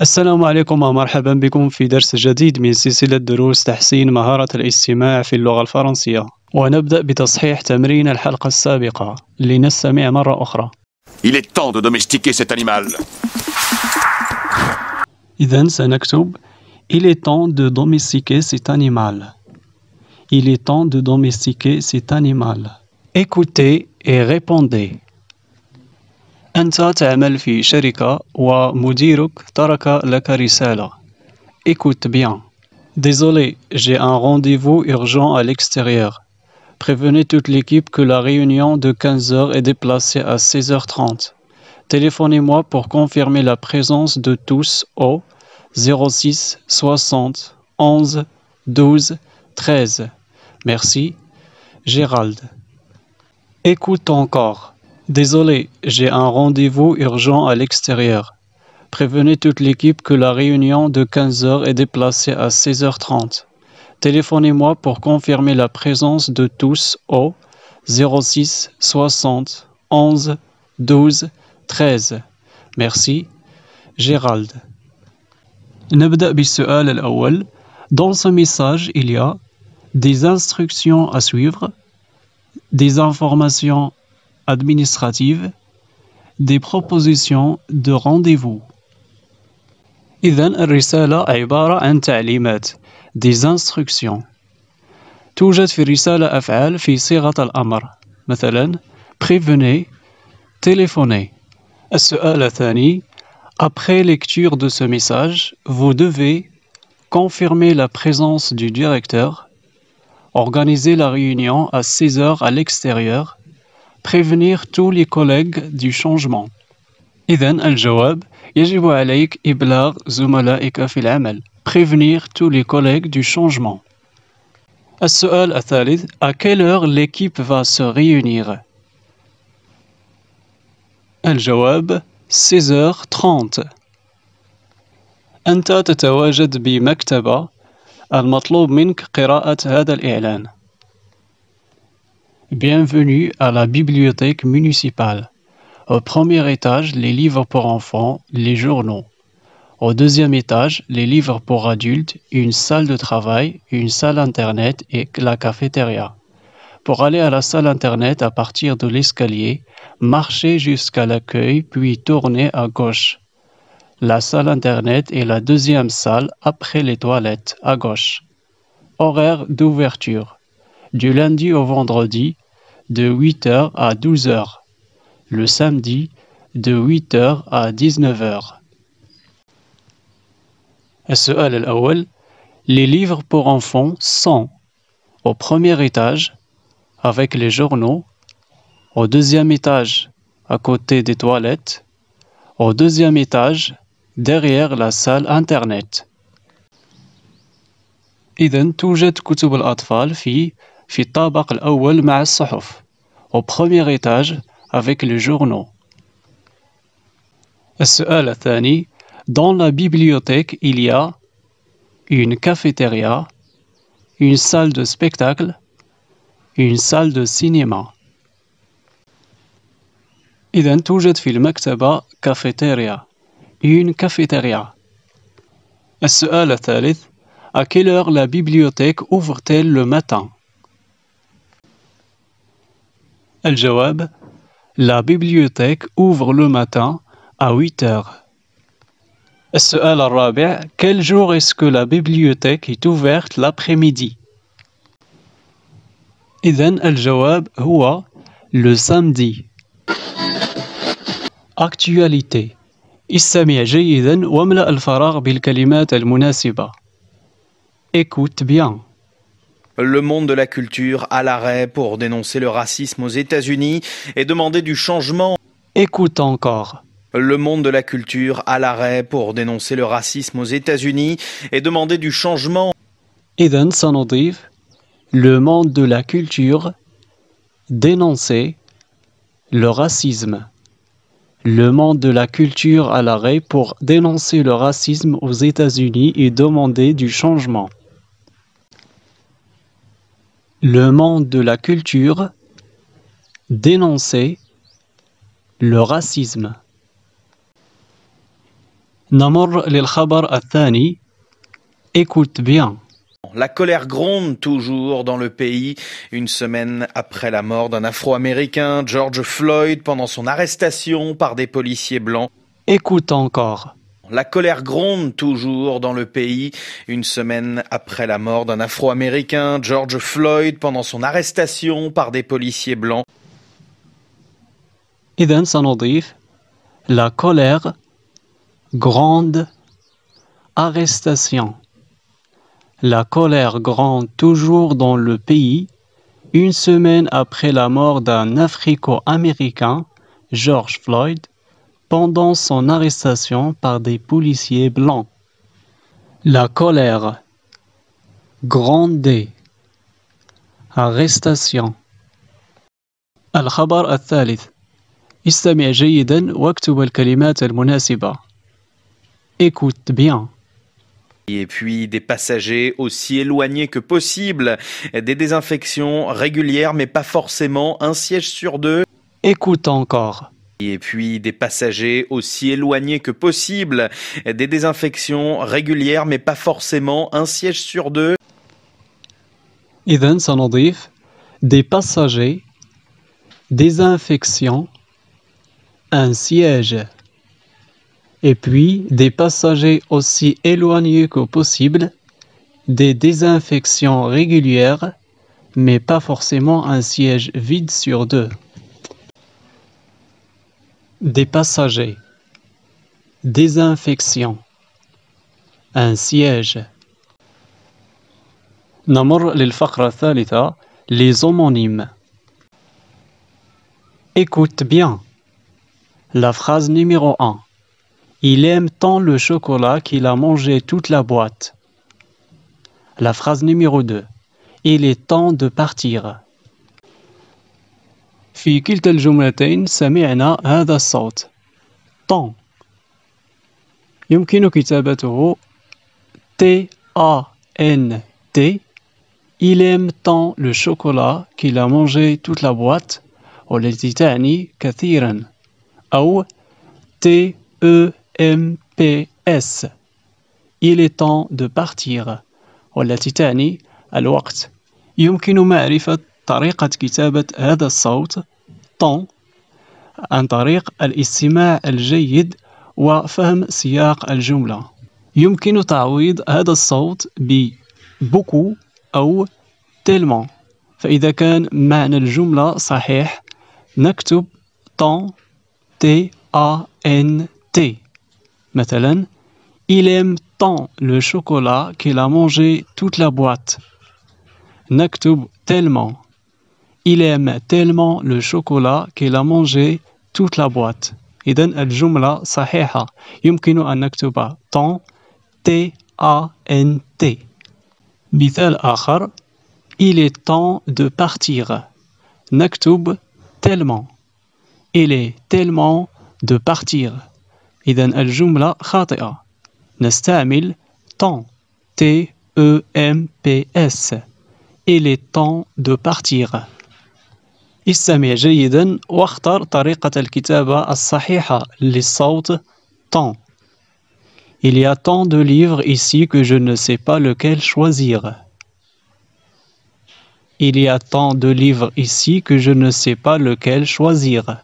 السلام عليكم ومرحبا بكم في درس جديد من سلسلة دروس تحسين مهارة الاستماع في اللغة الفرنسية، ونبدأ بتصحيح تمرين الحلقة السابقة. لنستمع مرة أخرى. Il est temps de domestiquer cet animal. إذن سنكتب Il est temps de domestiquer cet animal. Il est temps de domestiquer cet animal. Écoutez et répondez. أنت تعمل في شركة ومديرك ترك لك رسالة. Écoute bien. Désolé, j'ai un rendez-vous urgent à l'extérieur. Prévenez toute l'équipe que la réunion de 15h est déplacée à 16h30. Téléphonez-moi pour confirmer la présence de tous au 06 60 11 12 13. Merci, Gérald. Écoute encore. Désolé, j'ai un rendez-vous urgent à l'extérieur. Prévenez toute l'équipe que la réunion de 15h est déplacée à 16h30. Téléphonez-moi pour confirmer la présence de tous au 06 60 11 12 13. Merci, Gérald. نبدأ بالسؤال الأول. Dans ce message, il y a des instructions à suivre, des informations administratives, des propositions de rendez-vous. إذن الرسالة عبارة عن تعليمات des instructions. توجد في الرسالة أفعال في صيغة الأمر، مثلا prévenez, téléphonez. السؤال الثاني. Après lecture de ce message, vous devez confirmer la présence du directeur, organiser la réunion à 16h à l'extérieur, prévenir tous les collègues du changement. إذن الجواب يجب عليك إبلاغ زملائك في العمل. Prévenir tous les collègues du changement. السؤال الثالث. À quelle heure l'équipe va se réunir? الجواب 16h30. أنت تتواجد بمكتبة. المطلوب منك قراءة هذا الإعلان. Bienvenue à la bibliothèque municipale. Au premier étage, les livres pour enfants, les journaux. Au deuxième étage, les livres pour adultes, une salle de travail, une salle internet et la cafétéria. Pour aller à la salle internet à partir de l'escalier, marchez jusqu'à l'accueil puis tournez à gauche. La salle internet est la deuxième salle après les toilettes, à gauche. Horaire d'ouverture. Du lundi au vendredi, de 8h à 12h. Le samedi, de 8h à 19h. السؤال الأول. Les livres pour enfants sont au premier étage, avec les journaux, au deuxième étage, à côté des toilettes, au deuxième étage, derrière la salle internet. إذن توجد كتب الأطفال في الطابق الأول مع الصحف. Au premier étage, avec les journaux. السؤال الثاني. Dans la bibliothèque, il y a une cafétéria, une salle de spectacle, une salle de cinéma. إذن توجد في المكتبة cafétéria, une cafétéria. السؤال الثالث. À quelle heure la bibliothèque ouvre-t-elle le matin? الجواب. La bibliothèque ouvre le matin à 8h. السؤال الرابع. Quel jour est-ce que la bibliothèque est ouverte l'après-midi? إذن الجواب هو le samedi. Actualité. استمع جيدا واملأ الفراغ بالكلمات المناسبة. Écoute bien. Le monde de la culture à l'arrêt pour dénoncer le racisme aux États-Unis et demander du changement. Écoute encore. Le monde de la culture à l'arrêt pour dénoncer le racisme aux États-Unis et demander du changement. إذن سنضيف le monde de la culture, dénoncer le racisme. Le monde de la culture à l'arrêt pour dénoncer le racisme aux États-Unis et demander du changement. Le monde de la culture, dénoncer le racisme. نمر للخبر الثاني. Écoute bien. La colère gronde toujours dans le pays, une semaine après la mort d'un Afro-Américain, George Floyd, pendant son arrestation par des policiers blancs. Écoute encore. La colère gronde toujours dans le pays, une semaine après la mort d'un Afro-Américain, George Floyd, pendant son arrestation par des policiers blancs. إذن سنضيف la colère, grande, arrestation. La colère gronde toujours dans le pays, une semaine après la mort d'un Africo-Américain, George Floyd, pendant son arrestation par des policiers blancs. La colère, grande, arrestation. الخبر الثالث. استمع جيدا واكتب الكلمات المناسبة. Écoute bien. Et puis des passagers aussi éloignés que possible, des désinfections régulières mais pas forcément un siège sur deux. Écoute encore. Et puis des passagers aussi éloignés que possible, des désinfections régulières mais pas forcément un siège sur deux. إذن سنضيف des passagers, désinfection, un siège. Et puis des passagers aussi éloignés que possible, des désinfections régulières, mais pas forcément un siège vide sur deux. Des passagers, désinfection, un siège. نمر للفقرة الثالثة, les homonymes. Écoute bien. La phrase numéro 1. Il aime tant le chocolat qu'il a mangé toute la boîte. La phrase numéro 2. Il est temps de partir. في كلتا الجملتين سمعنا هذا الصوت. temps. يمكن كتابته T-A-N-T. Il aime tant le chocolat qu'il a mangé toute la boîte. والتي تعني كثيرا. أو T-E-M-P-S. Il est temps de partir. والتي تعني الوقت. يمكن معرفة طريقة كتابة هذا الصوت temps عن طريق الاستماع الجيد وفهم سياق الجملة. يمكن تعويض هذا الصوت ب beaucoup أو tellement. فإذا كان معنى الجملة صحيح نكتب temps T-A-N-T. مثلا Il aime tant le chocolat qu'il a mangé toute la boîte. نكتب tellement. Il aime tellement le chocolat qu'il a mangé toute la boîte. إذن الجملة صحيحة. يمكن أن نكتب temps T-A-N-T. مثال آخر. Il est temps de partir. نكتب tellement. Il est tellement de partir. إذن الجملة خاطئة. نستعمل temps T-E-M-P-S. Il est temps de partir. استمع جيدا واختر طريقة الكتابة الصحيحة للصوت temps. Il y a tant de livres ici que je ne sais pas lequel choisir. Il y a tant de livres ici que je ne sais pas lequel choisir.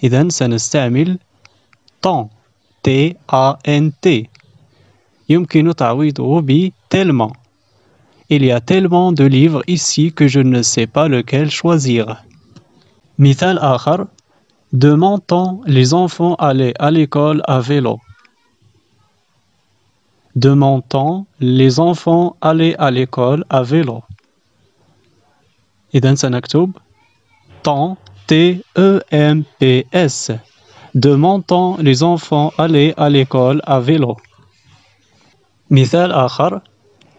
إذن سنستعمل temps T-A-N-T. يمكن تعويضه ب tellement. Il y a tellement de livres ici que je ne sais pas lequel choisir. مثال آخر. De mon temps, les enfants allaient à l'école à vélo. De mon temps, les enfants allaient à l'école à vélo. إذن سنكتب temps T-E-M-P-S. De mon temps, les enfants allaient à l'école à vélo. مثال آخر.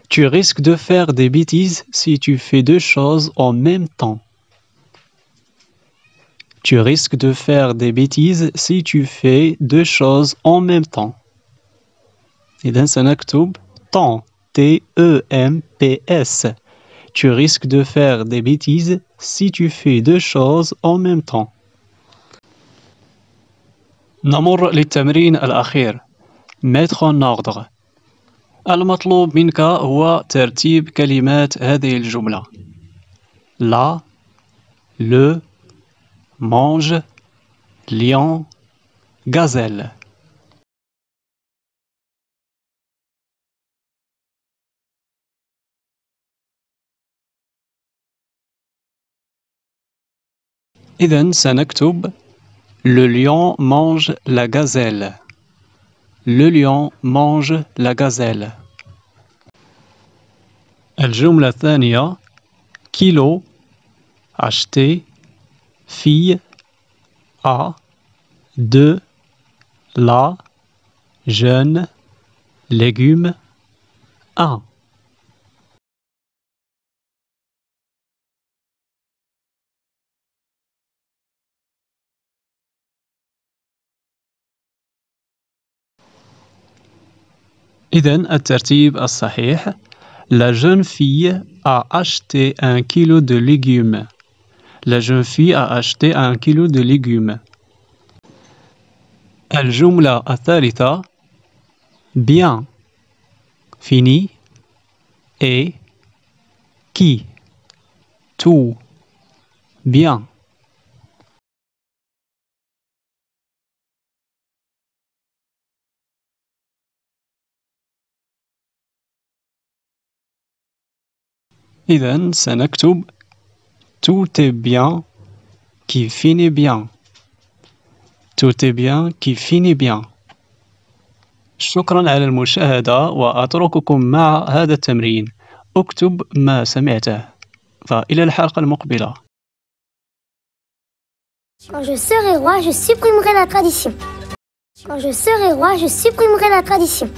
Tu risques de faire des bêtises si tu fais deux choses en même temps. Tu risques de faire des bêtises si tu fais deux choses en même temps. إذن سنكتب temps T-E-M-P-S. Tu risques de faire des bêtises si tu fais deux choses en même temps. نمر للتمرين الأخير. Mettre en ordre. المطلوب منك هو ترتيب كلمات هذه الجملة. La, le, mange, lion, gazelle. إذن سنكتب Le lion mange la gazelle. Le lion mange la gazelle. الجملة الثانية kilo acheter fille à de la jeune légume un. إذن الترتيب الصحيح La jeune fille a acheté 1 kilo de légumes. La jeune fille a acheté 1 kilo de légumes. الجملة الثالثة bien fini et qui tout bien. إذن سنكتب tout est bien qui finit bien. Tout est bien qui finit bien. شكرا على المشاهدة وأترككم مع هذا التمرين. اكتب ما سمعته. فإلى الحلقة المقبلة. Quand je serai roi, je supprimerai la tradition. Quand je serai roi, je supprimerai la tradition.